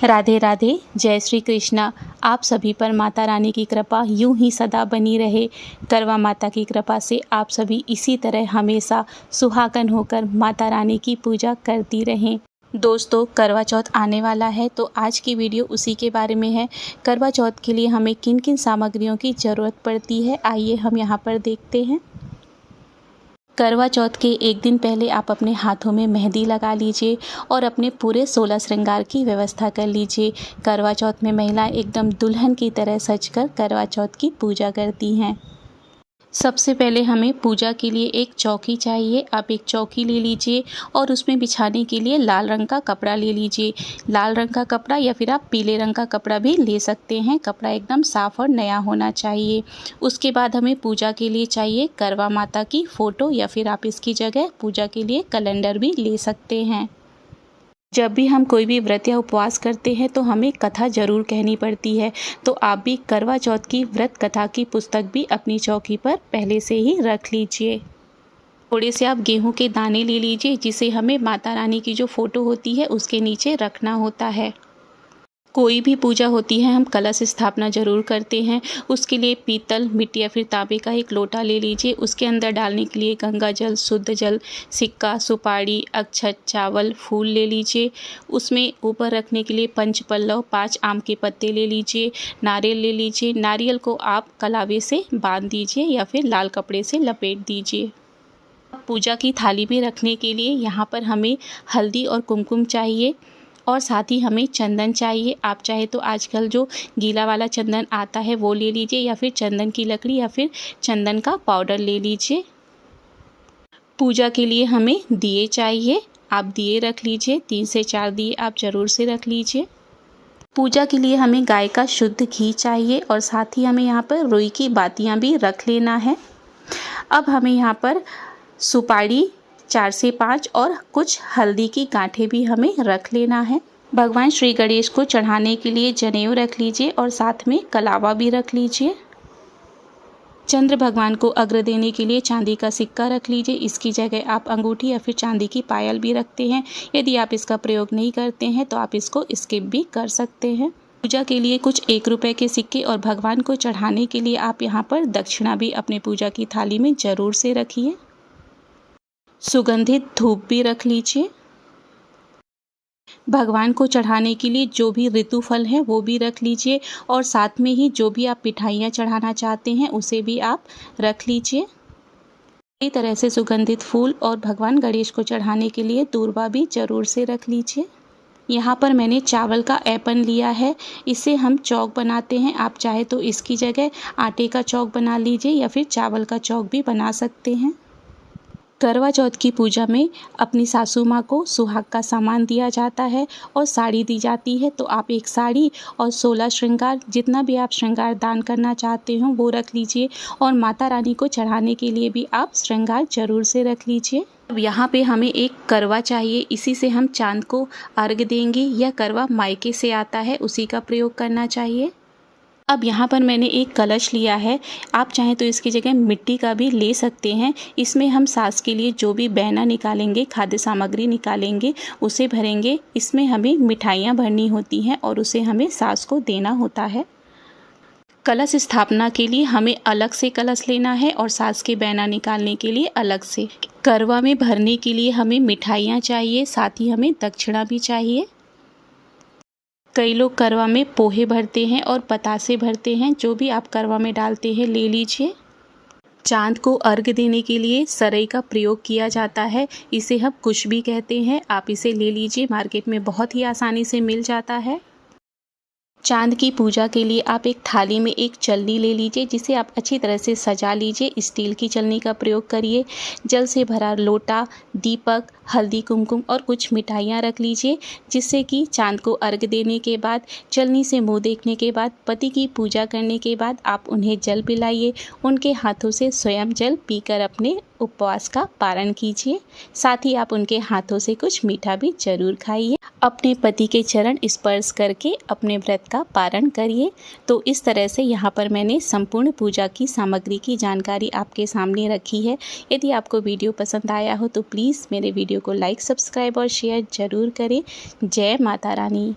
राधे राधे, जय श्री कृष्णा। आप सभी पर माता रानी की कृपा यूं ही सदा बनी रहे। करवा माता की कृपा से आप सभी इसी तरह हमेशा सुहागन होकर माता रानी की पूजा करती रहें। दोस्तों, करवा चौथ आने वाला है तो आज की वीडियो उसी के बारे में है। करवा चौथ के लिए हमें किन किन सामग्रियों की ज़रूरत पड़ती है, आइए हम यहाँ पर देखते हैं। करवा चौथ के एक दिन पहले आप अपने हाथों में मेहंदी लगा लीजिए और अपने पूरे 16 श्रृंगार की व्यवस्था कर लीजिए। करवा चौथ में महिलाएं एकदम दुल्हन की तरह सजकर करवा चौथ की पूजा करती हैं। सबसे पहले हमें पूजा के लिए एक चौकी चाहिए। आप एक चौकी ले लीजिए और उसमें बिछाने के लिए लाल रंग का कपड़ा ले लीजिए। लाल रंग का कपड़ा या फिर आप पीले रंग का कपड़ा भी ले सकते हैं। कपड़ा एकदम साफ़ और नया होना चाहिए। उसके बाद हमें पूजा के लिए चाहिए करवा माता की फ़ोटो या फिर आप इसकी जगह पूजा के लिए कैलेंडर भी ले सकते हैं। जब भी हम कोई भी व्रत या उपवास करते हैं तो हमें कथा ज़रूर कहनी पड़ती है, तो आप भी करवा चौथ की व्रत कथा की पुस्तक भी अपनी चौकी पर पहले से ही रख लीजिए। थोड़े से आप गेहूं के दाने ले लीजिए, जिसे हमें माता रानी की जो फ़ोटो होती है उसके नीचे रखना होता है। कोई भी पूजा होती है हम कलश स्थापना ज़रूर करते हैं। उसके लिए पीतल, मिट्टी या फिर तांबे का एक लोटा ले लीजिए। उसके अंदर डालने के लिए गंगा जल, शुद्ध जल, सिक्का, सुपारी, अक्षत, चावल, फूल ले लीजिए। उसमें ऊपर रखने के लिए पंचपल्लव, 5 आम के पत्ते ले लीजिए। नारियल ले लीजिए। नारियल को आप कलावे से बांध दीजिए या फिर लाल कपड़े से लपेट दीजिए। पूजा की थाली में रखने के लिए यहाँ पर हमें हल्दी और कुमकुम चाहिए और साथ ही हमें चंदन चाहिए। आप चाहे तो आजकल जो गीला वाला चंदन आता है वो ले लीजिए या फिर चंदन की लकड़ी या फिर चंदन का पाउडर ले लीजिए। पूजा के लिए हमें दिए चाहिए। आप दिए रख लीजिए, 3 से 4 दिए आप ज़रूर से रख लीजिए। पूजा के लिए हमें गाय का शुद्ध घी चाहिए और साथ ही हमें यहाँ पर रुई की बातियाँ भी रख लेना है। अब हमें यहाँ पर सुपारी 4 से 5 और कुछ हल्दी की गांठें भी हमें रख लेना है। भगवान श्री गणेश को चढ़ाने के लिए जनेऊ रख लीजिए और साथ में कलावा भी रख लीजिए। चंद्र भगवान को अर्घ्य देने के लिए चांदी का सिक्का रख लीजिए। इसकी जगह आप अंगूठी या फिर चांदी की पायल भी रखते हैं। यदि आप इसका प्रयोग नहीं करते हैं तो आप इसको स्किप भी कर सकते हैं। पूजा के लिए कुछ 1 रुपए के सिक्के और भगवान को चढ़ाने के लिए आप यहाँ पर दक्षिणा भी अपने पूजा की थाली में ज़रूर से रखिए। सुगंधित धूप भी रख लीजिए। भगवान को चढ़ाने के लिए जो भी ऋतु फल है वो भी रख लीजिए और साथ में ही जो भी आप मिठाइयाँ चढ़ाना चाहते हैं उसे भी आप रख लीजिए। इसी तरह से सुगंधित फूल और भगवान गणेश को चढ़ाने के लिए दूर्वा भी ज़रूर से रख लीजिए। यहाँ पर मैंने चावल का ऐपन लिया है, इससे हम चौक बनाते हैं। आप चाहे तो इसकी जगह आटे का चौक बना लीजिए या फिर चावल का चौक भी बना सकते हैं। करवा चौथ की पूजा में अपनी सासू माँ को सुहाग का सामान दिया जाता है और साड़ी दी जाती है, तो आप एक साड़ी और 16 श्रृंगार, जितना भी आप श्रृंगार दान करना चाहते हो वो रख लीजिए और माता रानी को चढ़ाने के लिए भी आप श्रृंगार जरूर से रख लीजिए। अब यहाँ पे हमें एक करवा चाहिए, इसी से हम चांद को अर्घ्य देंगे। यह करवा मायके से आता है, उसी का प्रयोग करना चाहिए। अब यहाँ पर मैंने एक कलश लिया है, आप चाहें तो इसकी जगह मिट्टी का भी ले सकते हैं। इसमें हम सास के लिए जो भी बैना निकालेंगे, खाद्य सामग्री निकालेंगे, उसे भरेंगे। इसमें हमें मिठाइयाँ भरनी होती हैं और उसे हमें सास को देना होता है। कलश स्थापना के लिए हमें अलग से कलश लेना है और सास के बैना निकालने के लिए अलग से। करवा में भरने के लिए हमें मिठाइयाँ चाहिए, साथ ही हमें दक्षिणा भी चाहिए। कई लोग करवा में पोहे भरते हैं और पतासे भरते हैं, जो भी आप करवा में डालते हैं ले लीजिए। चांद को अर्घ्य देने के लिए सरई का प्रयोग किया जाता है, इसे हम कुश भी कहते हैं। आप इसे ले लीजिए, मार्केट में बहुत ही आसानी से मिल जाता है। चांद की पूजा के लिए आप एक थाली में एक चलनी ले लीजिए, जिसे आप अच्छी तरह से सजा लीजिए। स्टील की चलनी का प्रयोग करिए। जल से भरा लोटा, दीपक, हल्दी, कुमकुम और कुछ मिठाइयाँ रख लीजिए, जिससे कि चांद को अर्घ्य देने के बाद, चलनी से मुँह देखने के बाद, पति की पूजा करने के बाद आप उन्हें जल पिलाइए। उनके हाथों से स्वयं जल पीकर अपने उपवास का पारण कीजिए। साथ ही आप उनके हाथों से कुछ मीठा भी जरूर खाइए। अपने पति के चरण स्पर्श करके अपने व्रत का पारण करिए। तो इस तरह से यहाँ पर मैंने संपूर्ण पूजा की सामग्री की जानकारी आपके सामने रखी है। यदि आपको वीडियो पसंद आया हो तो प्लीज़ मेरे वीडियो को लाइक, सब्सक्राइब और शेयर ज़रूर करें। जय माता रानी।